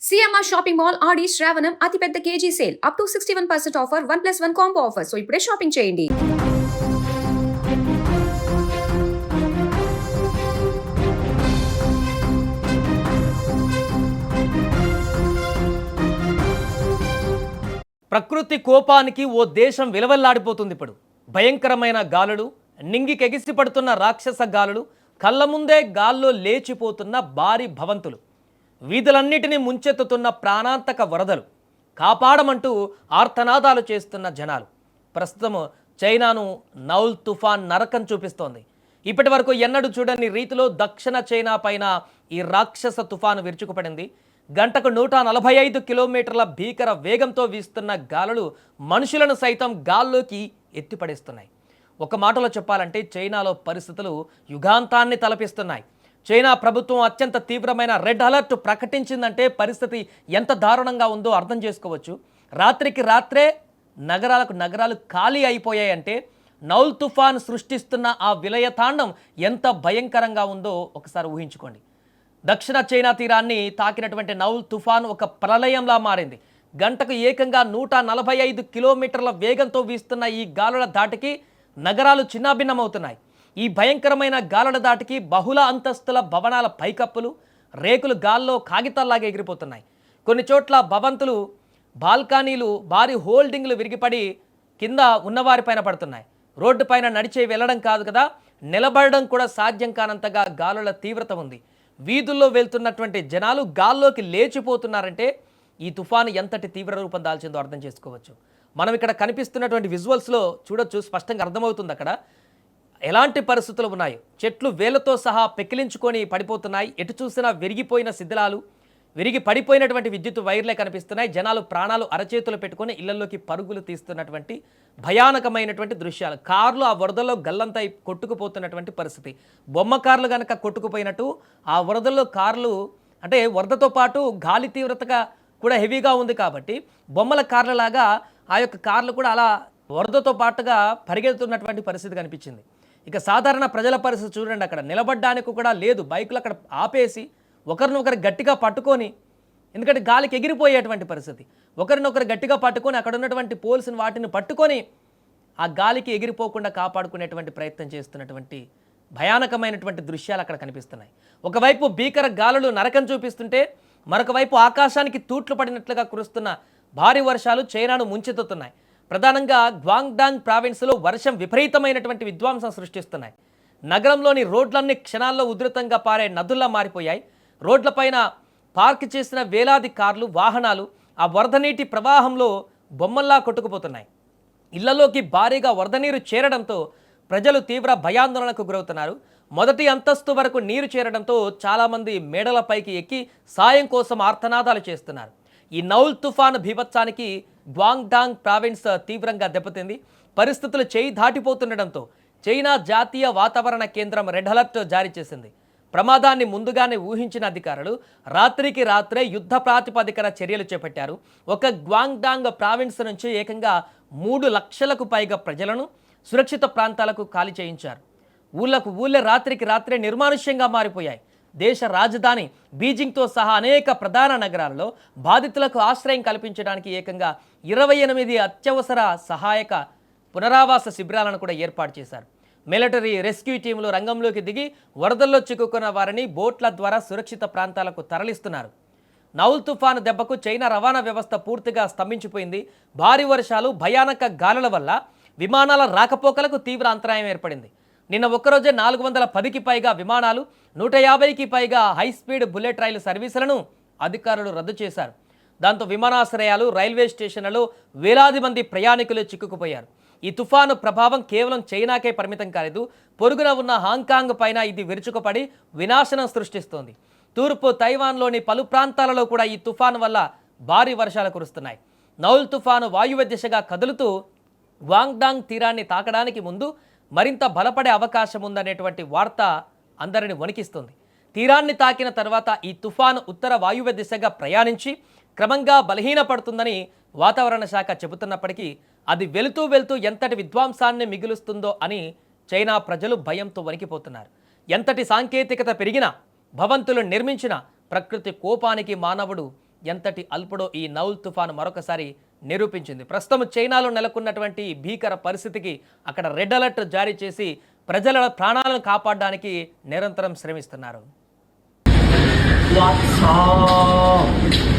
CMR shopping mall ఆడి శ్రావణం అతిపెద్ద KG sale up to 61% offer 1+1 combo offer. So ఇప్పుడే shopping చేయండి. ప్రకృతి కోపానికి ఓ దేశం విలవెల్లాడిపోతుంది. ఇప్పుడు భయంకరమైన గాలులు, నింగికెగిసి పడుతున్న రాక్షస గాలులు, కళ్ళ ముందే గాల్లో లేచిపోతున్న భారీ భవంతులు, వీధులన్నిటినీ ముంచెత్తుతున్న ప్రాణాంతక వరదలు, కాపాడమంటూ ఆర్తనాదాలు చేస్తున్న జనాలు. ప్రస్తుతం చైనాను నౌల్ తుఫాన్ నరకం చూపిస్తోంది. ఇప్పటి వరకు ఎన్నడూ చూడని రీతిలో దక్షిణ చైనా పైన ఈ రాక్షస తుఫాను విరుచుకుపడింది. గంటకు 145 కిలోమీటర్ల భీకర వేగంతో వీస్తున్న గాలులు మనుషులను సైతం గాల్లోకి ఎత్తిపడేస్తున్నాయి. ఒక మాటలో చెప్పాలంటే చైనాలో పరిస్థితులు యుగాంతాన్ని తలపిస్తున్నాయి. చైనా ప్రభుత్వం అత్యంత తీవ్రమైన రెడ్ అలర్ట్ ప్రకటించిందంటే పరిస్థితి ఎంత దారుణంగా ఉందో అర్థం చేసుకోవచ్చు. రాత్రికి రాత్రే నగరాలు ఖాళీ అయిపోయాయంటే నౌల్ తుఫాన్ సృష్టిస్తున్న ఆ విలయతాండం ఎంత భయంకరంగా ఉందో ఒకసారి ఊహించుకోండి. దక్షిణ చైనా తీరాన్ని తాకినటువంటి నౌల్ తుఫాన్ ఒక ప్రళయంలా మారింది. గంటకు ఏకంగా 145 కిలోమీటర్ల వేగంతో వీస్తున్న ఈ గాలుల దాటికి నగరాలు చిన్నాభిన్నమవుతున్నాయి. ఈ భయంకరమైన గాలుల దాటికి బహుళ అంతస్తుల భవనాల పైకప్పులు, రేకులు గాల్లో కాగితాల్లాగా ఎగిరిపోతున్నాయి. కొన్ని చోట్ల భవంతులు బాల్కనీలు భారీ హోల్డింగ్లు విరిగిపడి కింద ఉన్నవారిపైన పడుతున్నాయి. రోడ్డు పైన నడిచే వెళ్ళడం కాదు కదా, నిలబడడం కూడా సాధ్యం కానంతగా గాలుల తీవ్రత ఉంది. వీధుల్లో వెళ్తున్నటువంటి జనాలు గాల్లోకి లేచిపోతున్నారంటే ఈ తుఫాను ఎంతటి తీవ్ర రూపం దాల్చిందో అర్థం చేసుకోవచ్చు. మనం ఇక్కడ కనిపిస్తున్నటువంటి విజువల్స్లో చూడొచ్చు, స్పష్టంగా అర్థమవుతుంది అక్కడ ఎలాంటి పరిస్థితులు ఉన్నాయో. చెట్లు వేలతో సహా పెకిలించుకొని పడిపోతున్నాయి. ఎటు చూసినా విరిగిపోయిన శిథిలాలు, విరిగి పడిపోయినటువంటి విద్యుత్ వైర్లే కనిపిస్తున్నాయి. జనాలు ప్రాణాలు అరచేతులు పెట్టుకొని ఇళ్లలోకి పరుగులు తీస్తున్నటువంటి భయానకమైనటువంటి దృశ్యాలు. కార్లు ఆ వరదల్లో గల్లంతా కొట్టుకుపోతున్నటువంటి పరిస్థితి. బొమ్మ కార్లు కనుక కొట్టుకుపోయినట్టు ఆ వరదల్లో కార్లు, అంటే వరదతో పాటు గాలి తీవ్రతగా కూడా హెవీగా ఉంది కాబట్టి బొమ్మల కార్లలాగా ఆ యొక్క కార్లు కూడా అలా వరదతో పాటుగా పరిగెడుతున్నటువంటి పరిస్థితి కనిపించింది. ఇక సాధారణ ప్రజల పరిస్థితి చూడండి, అక్కడ నిలబడడానికి కూడా లేదు. బైకులు అక్కడ ఆపేసి ఒకరినొకరు గట్టిగా పట్టుకొని, ఎందుకంటే గాలికి ఎగిరిపోయేటువంటి పరిస్థితి, ఒకరినొకరు గట్టిగా పట్టుకొని అక్కడ ఉన్నటువంటి పోల్స్ని వాటిని పట్టుకొని ఆ గాలికి ఎగిరిపోకుండా కాపాడుకునేటువంటి ప్రయత్నం చేస్తున్నటువంటి భయానకమైనటువంటి దృశ్యాలు అక్కడ కనిపిస్తున్నాయి. ఒకవైపు భీకర గాలులు నరకం చూపిస్తుంటే మరొక వైపు ఆకాశానికి తూట్లు పడినట్లుగా కురుస్తున్న భారీ వర్షాలు చైనాను ముంచెత్తుతున్నాయి. ప్రధానంగా గ్వాంగ్డాంగ్ ప్రావిన్స్లో వర్షం విపరీతమైనటువంటి విధ్వంసం సృష్టిస్తున్నాయి. నగరంలోని రోడ్లన్నీ క్షణాల్లో ఉధృతంగా పారే నదుల్లా మారిపోయాయి. రోడ్లపైన పార్క్ చేసిన వేలాది కార్లు, వాహనాలు ఆ వరద నీటి ప్రవాహంలో బొమ్మల్లా కొట్టుకుపోతున్నాయి. ఇళ్లలోకి భారీగా వరద నీరు చేరడంతో ప్రజలు తీవ్ర భయాందోళనకు గురవుతున్నారు. మొదటి అంతస్తు వరకు నీరు చేరడంతో చాలామంది మేడలపైకి ఎక్కి సాయం కోసం ఆర్తనాదాలు చేస్తున్నారు. ఈ నౌల్ తుఫాను బీభత్సానికి గ్వాంగ్డాంగ్ ప్రావిన్స్ తీవ్రంగా దెబ్బతింది. పరిస్థితులు చేయి దాటిపోతుండడంతో చైనా జాతీయ వాతావరణ కేంద్రం రెడ్ అలర్ట్ జారీ చేసింది. ప్రమాదాన్ని ముందుగానే ఊహించిన అధికారులు రాత్రికి రాత్రే యుద్ధ ప్రాతిపదికన చర్యలు చేపట్టారు. ఒక గ్వాంగ్డాంగ్ ప్రావిన్స్ నుంచి ఏకంగా 3 లక్షలకు పైగా ప్రజలను సురక్షిత ప్రాంతాలకు ఖాళీ చేయించారు. ఊళ్ళే రాత్రికి రాత్రే నిర్మానుష్యంగా మారిపోయాయి. దేశ రాజధాని బీజింగ్తో సహా అనేక ప్రధాన నగరాల్లో బాధితులకు ఆశ్రయం కల్పించడానికి ఏకంగా 28 అత్యవసర సహాయక పునరావాస శిబిరాలను కూడా ఏర్పాటు చేశారు. మిలిటరీ రెస్క్యూ టీంలు రంగంలోకి దిగి వరదల్లో చిక్కుకున్న వారిని బోట్ల ద్వారా సురక్షిత ప్రాంతాలకు తరలిస్తున్నారు. నౌల్ తుఫాను దెబ్బకు చైనా రవాణా వ్యవస్థ పూర్తిగా స్తంభించిపోయింది. భారీ వర్షాలు, భయానక గాలుల వల్ల విమానాల రాకపోకలకు తీవ్ర అంతరాయం ఏర్పడింది. నిన్న ఒక్కరోజే 410కి పైగా విమానాలు, 150కి పైగా హైస్పీడ్ బుల్లెట్ రైలు సర్వీసులను అధికారులు రద్దు చేశారు. దాంతో విమానాశ్రయాలు, రైల్వే స్టేషన్లలో వేలాది మంది ప్రయాణికులు చిక్కుకుపోయారు. ఈ తుఫాను ప్రభావం కేవలం చైనాకే పరిమితం కాలేదు, పొరుగున ఉన్న హాంకాంగ్ పైన ఇది విరుచుకుపడి వినాశనం సృష్టిస్తోంది. తూర్పు తైవాన్లోని పలు ప్రాంతాలలో కూడా ఈ తుఫాను వల్ల భారీ వర్షాలు కురుస్తున్నాయి. నౌల్ తుఫాను వాయువ్య దిశగా కదులుతూ గ్వాంగ్డాంగ్ తీరాన్ని తాకడానికి ముందు మరింత బలపడే అవకాశం ఉందనేటువంటి వార్త అందరిని వణికిస్తుంది. తీరాన్ని తాకిన తర్వాత ఈ తుఫాను ఉత్తర వాయువ్య దిశగా ప్రయాణించి క్రమంగా బలహీనపడుతుందని వాతావరణ శాఖ చెబుతున్నప్పటికీ అది వెళుతూ ఎంతటి విధ్వంసాన్ని మిగులుస్తుందో అని చైనా ప్రజలు భయంతో వణికిపోతున్నారు. ఎంతటి సాంకేతికత పెరిగినా, భవంతులు నిర్మించినా ప్రకృతి కోపానికి మానవుడు ఎంతటి అల్పుడో ఈ నౌల్ తుఫాను మరొకసారి నిరూపించింది. ప్రస్తుతం చైనాలో నెలకొన్నటువంటి ఈ భీకర పరిస్థితికి అక్కడ రెడ్ అలర్ట్ జారీ చేసి ప్రజల ప్రాణాలను కాపాడడానికి నిరంతరం శ్రమిస్తున్నారు. What's up?